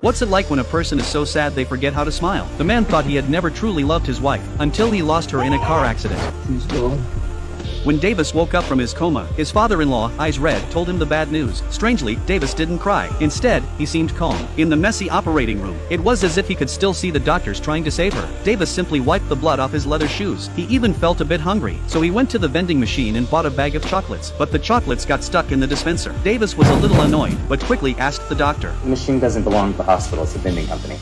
What's it like when a person is so sad they forget how to smile? The man thought he had never truly loved his wife, until he lost her in a car accident. He's gone. When Davis woke up from his coma, his father-in-law, eyes red, told him the bad news. Strangely, Davis didn't cry. Instead, he seemed calm. In the messy operating room, it was as if he could still see the doctors trying to save her. Davis simply wiped the blood off his leather shoes. He even felt a bit hungry, so he went to the vending machine and bought a bag of chocolates. But the chocolates got stuck in the dispenser. Davis was a little annoyed, but quickly asked the doctor. The machine doesn't belong to the hospital, it's a vending company.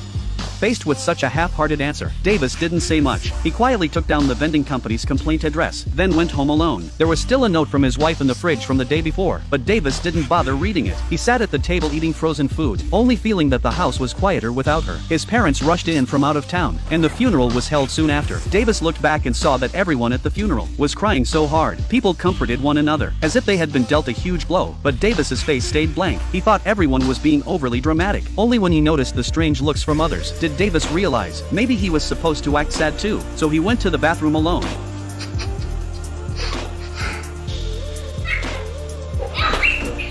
Faced with such a half-hearted answer, Davis didn't say much. He quietly took down the vending company's complaint address, then went home alone. There was still a note from his wife in the fridge from the day before, but Davis didn't bother reading it. He sat at the table eating frozen food, only feeling that the house was quieter without her. His parents rushed in from out of town, and the funeral was held soon after. Davis looked back and saw that everyone at the funeral was crying so hard. People comforted one another, as if they had been dealt a huge blow, but Davis's face stayed blank. He thought everyone was being overly dramatic. Only when he noticed the strange looks from others did Davis realize maybe he was supposed to act sad too, so he went to the bathroom alone.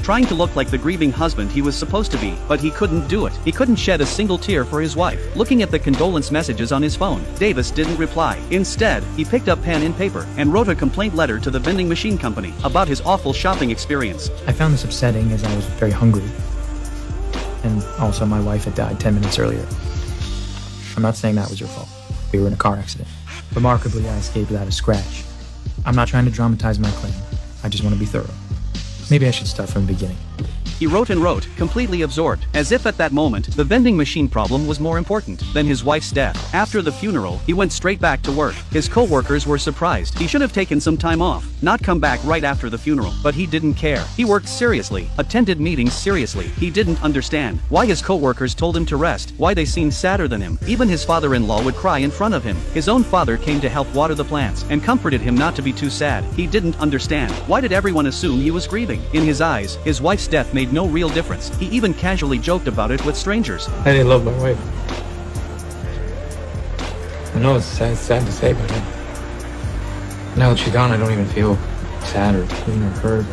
Trying to look like the grieving husband he was supposed to be, but he couldn't do it. He couldn't shed a single tear for his wife. Looking at the condolence messages on his phone, Davis didn't reply. Instead, he picked up pen and paper and wrote a complaint letter to the vending machine company about his awful shopping experience. I found this upsetting as I was very hungry. And also my wife had died 10 minutes earlier. I'm not saying that was your fault. We were in a car accident. Remarkably, I escaped without a scratch. I'm not trying to dramatize my claim. I just want to be thorough. Maybe I should start from the beginning. He wrote and wrote, completely absorbed, as if at that moment, the vending machine problem was more important than his wife's death. After the funeral, he went straight back to work. His co-workers were surprised. He should have taken some time off, not come back right after the funeral, but he didn't care. He worked seriously, attended meetings seriously. He didn't understand why his co-workers told him to rest, why they seemed sadder than him. Even his father-in-law would cry in front of him. His own father came to help water the plants and comforted him not to be too sad. He didn't understand. Why did everyone assume he was grieving? In his eyes, his wife's death made no real difference. He even casually joked about it with strangers. I didn't love my wife. I know it's sad to say, but now that she's gone, I don't even feel sad or clean or hurt.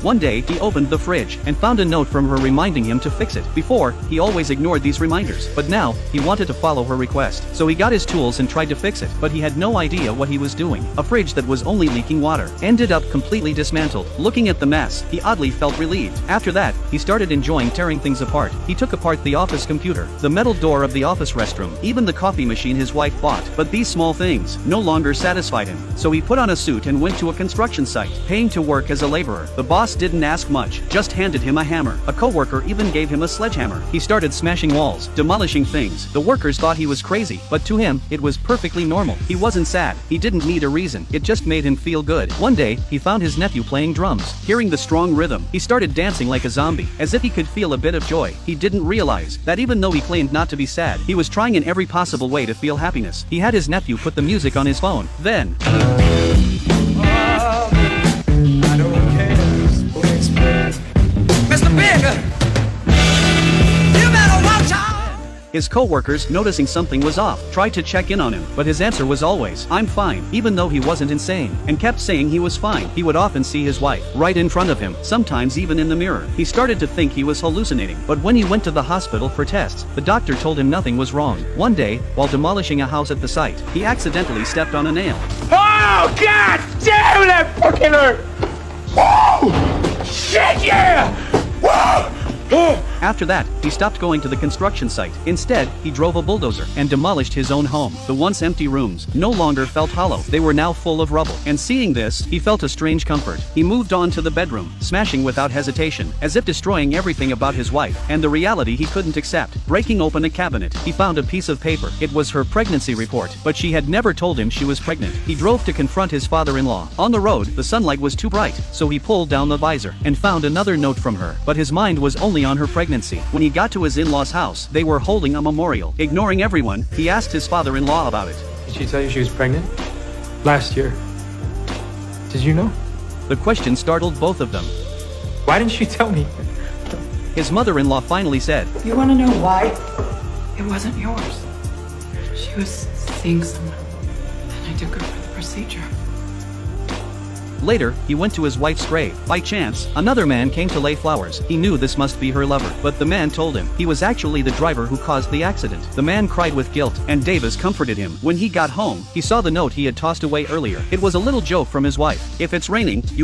One day, he opened the fridge and found a note from her reminding him to fix it. Before, he always ignored these reminders, but now, he wanted to follow her request. So he got his tools and tried to fix it, but he had no idea what he was doing. A fridge that was only leaking water ended up completely dismantled. Looking at the mess, he oddly felt relieved. After that, he started enjoying tearing things apart. He took apart the office computer, the metal door of the office restroom, even the coffee machine his wife bought. But these small things no longer satisfied him. So he put on a suit and went to a construction site, paying to work as a laborer. The boss didn't ask much, just handed him a hammer. A co-worker even gave him a sledgehammer. He started smashing walls, demolishing things. The workers thought he was crazy, but to him, it was perfectly normal. He wasn't sad. He didn't need a reason. It just made him feel good. One day, he found his nephew playing drums. Hearing the strong rhythm, he started dancing like a zombie, as if he could feel a bit of joy. He didn't realize that even though he claimed not to be sad, he was trying in every possible way to feel happiness. He had his nephew put the music on his phone. Then, Mr. Big, you better watch out! his co-workers, noticing something was off, tried to check in on him, but his answer was always, "I'm fine," even though he wasn't insane, and kept saying he was fine. He would often see his wife right in front of him, sometimes even in the mirror. He started to think he was hallucinating, but when he went to the hospital for tests, the doctor told him nothing was wrong. One day, while demolishing a house at the site, he accidentally stepped on a nail. Oh, God damn, that fucking hurt! Whoa! Shit, yeah! Whoa! After that, he stopped going to the construction site. Instead, he drove a bulldozer and demolished his own home. The once empty rooms no longer felt hollow. They were now full of rubble. And seeing this, he felt a strange comfort. He moved on to the bedroom, smashing without hesitation, as if destroying everything about his wife and the reality he couldn't accept. Breaking open a cabinet, he found a piece of paper. It was her pregnancy report, but she had never told him she was pregnant. He drove to confront his father-in-law. On the road, the sunlight was too bright, so he pulled down the visor and found another note from her, but his mind was only on her pregnancy. When he got to his in-laws' house, they were holding a memorial. Ignoring everyone, he asked his father-in-law about it. Did she tell you she was pregnant? Last year. Did you know? The question startled both of them. Why didn't she tell me? His mother-in-law finally said, You want to know why? It wasn't yours. She was seeing someone, and I took her for the procedure. Later, he went to his wife's grave. By chance, another man came to lay flowers. He knew this must be her lover, but the man told him he was actually the driver who caused the accident. The man cried with guilt, and Davis comforted him. When he got home, he saw the note he had tossed away earlier. It was a little joke from his wife. If it's raining, you